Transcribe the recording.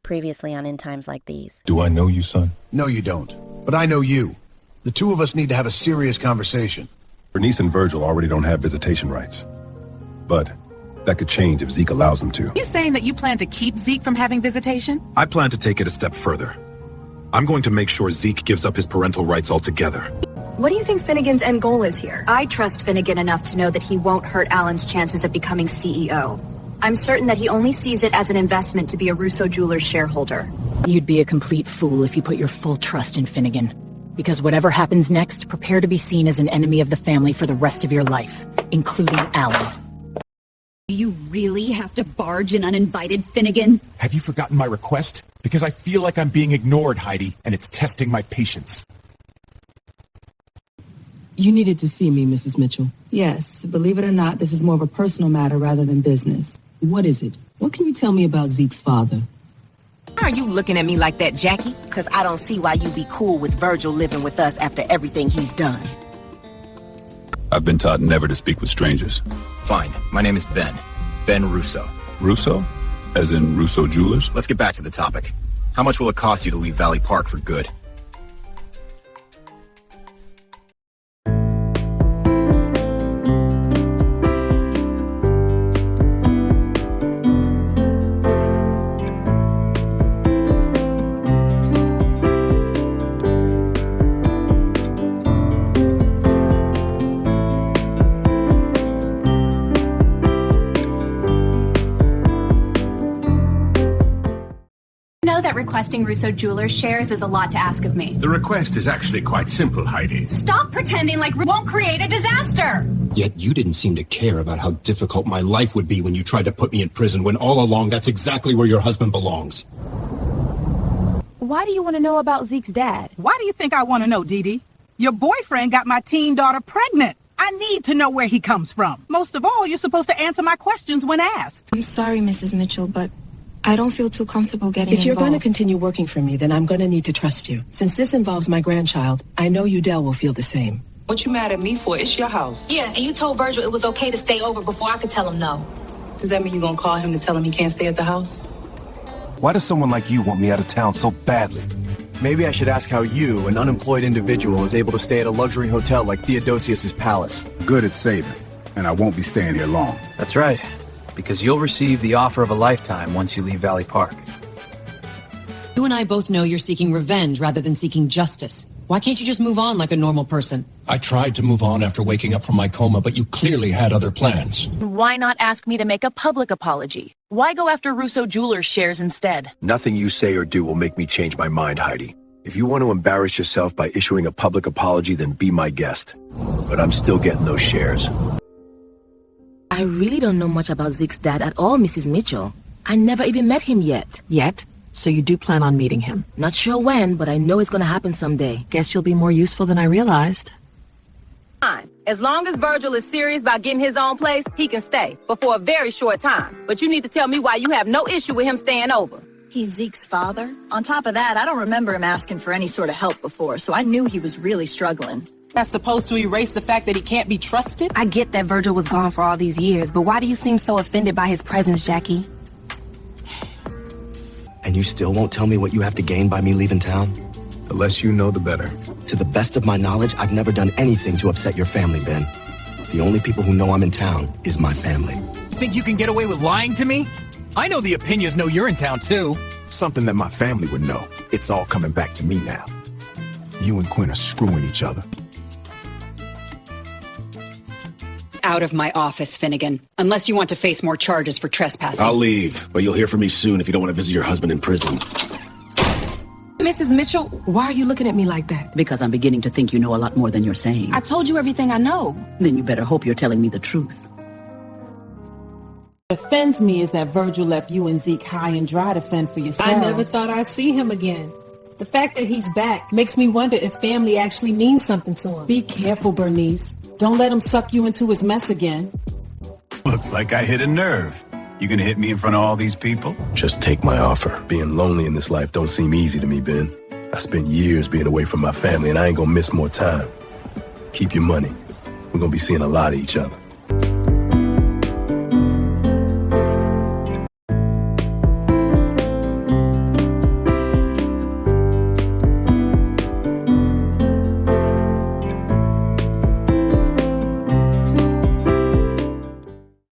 Previously on In Times Like These. Do I know you, son? No, you don't. But I know you. The two of us need to have a serious conversation. Bernice and Virgil already don't have visitation rights. But that could change if Zeke allows them to. You saying that you plan to keep Zeke from having visitation? I plan to take it a step further. I'm going to make sure Zeke gives up his parental rights altogether. What do you think Finnegan's end goal is here? I trust Finnegan enough to know that he won't hurt Alan's chances of becoming CEO. I'm certain that he only sees it as an investment to be a Russo Jewelers shareholder. You'd be a complete fool if you put your full trust in Finnegan. Because whatever happens next, prepare to be seen as an enemy of the family for the rest of your life, including Alan. Do you really have to barge in uninvited, Finnegan? Have you forgotten my request? Because I feel like I'm being ignored, Heidi, and it's testing my patience. You needed to see me, Mrs. Mitchell. Yes, believe it or not, this is more of a personal matter rather than business. What is it? What can you tell me about Zeke's father? Why are you looking at me like that, Jackie? Because I don't see why you'd be cool with Virgil living with us after everything he's done. I've been taught never to speak with strangers. Fine. My name is Ben. Ben Russo. Russo? As in Russo Jewelers? Let's get back to the topic. How much will it cost you to leave Valley Park for good? Requesting Russo Jewelers shares is a lot to ask of me. The request is actually quite simple, Heidi. Stop pretending like we won't create a disaster! Yet you didn't seem to care about how difficult my life would be when you tried to put me in prison, when all along that's exactly where your husband belongs. Why do you want to know about Zeke's dad? Why do you think I want to know, Dee Dee? Your boyfriend got my teen daughter pregnant. I need to know where he comes from. Most of all, you're supposed to answer my questions when asked. I'm sorry, Mrs. Mitchell, but I don't feel too comfortable getting involved. If you're going to continue working for me, then I'm going to need to trust you. Since this involves my grandchild, I know Udell will feel the same. What you mad at me for? It's your house. Yeah, and you told Virgil it was okay to stay over before I could tell him no. Does that mean you're going to call him to tell him he can't stay at the house? Why does someone like you want me out of town so badly? Maybe I should ask how you, an unemployed individual, is able to stay at a luxury hotel like Theodosius's palace. Good at saving, and I won't be staying here long. That's right. Because you'll receive the offer of a lifetime once you leave Valley Park. You and I both know you're seeking revenge rather than seeking justice. Why can't you just move on like a normal person? I tried to move on after waking up from my coma, but you clearly had other plans. Why not ask me to make a public apology? Why go after Russo Jewelers shares instead? Nothing you say or do will make me change my mind, Heidi. If you want to embarrass yourself by issuing a public apology, then be my guest. But I'm still getting those shares. I really don't know much about Zeke's dad at all, Mrs. Mitchell. I never even met him yet. Yet? So you do plan on meeting him? Not sure when, but I know it's gonna happen someday. Guess you'll be more useful than I realized. Fine. As long as Virgil is serious about getting his own place, he can stay, but for a very short time. But you need to tell me why you have no issue with him staying over. He's Zeke's father. On top of that, I don't remember him asking for any sort of help before, so I knew he was really struggling. That's supposed to erase the fact that he can't be trusted? I get that Virgil was gone for all these years, but why do you seem so offended by his presence, Jackie? And you still won't tell me what you have to gain by me leaving town? The less you know, the better. To the best of my knowledge, I've never done anything to upset your family, Ben. The only people who know I'm in town is my family. You think you can get away with lying to me? I know the Opinions know you're in town, too. Something that my family would know. It's all coming back to me now. You and Quinn are screwing each other. Out of my office, Finnegan. Unless you want to face more charges for trespassing. I'll leave, but you'll hear from me soon if you don't want to visit your husband in prison. Mrs. Mitchell, why are you looking at me like that? Because I'm beginning to think you know a lot more than you're saying. I told you everything I know. Then you better hope you're telling me the truth. What offends me is that Virgil left you and Zeke high and dry to fend for yourselves. I never thought I'd see him again. The fact that he's back makes me wonder if family actually means something to him. Be careful, Bernice. Don't let him suck you into his mess again. Looks like I hit a nerve. You gonna hit me in front of all these people? Just take my offer. Being lonely in this life don't seem easy to me, Ben. I spent years being away from my family, and I ain't gonna miss more time. Keep your money. We're gonna be seeing a lot of each other.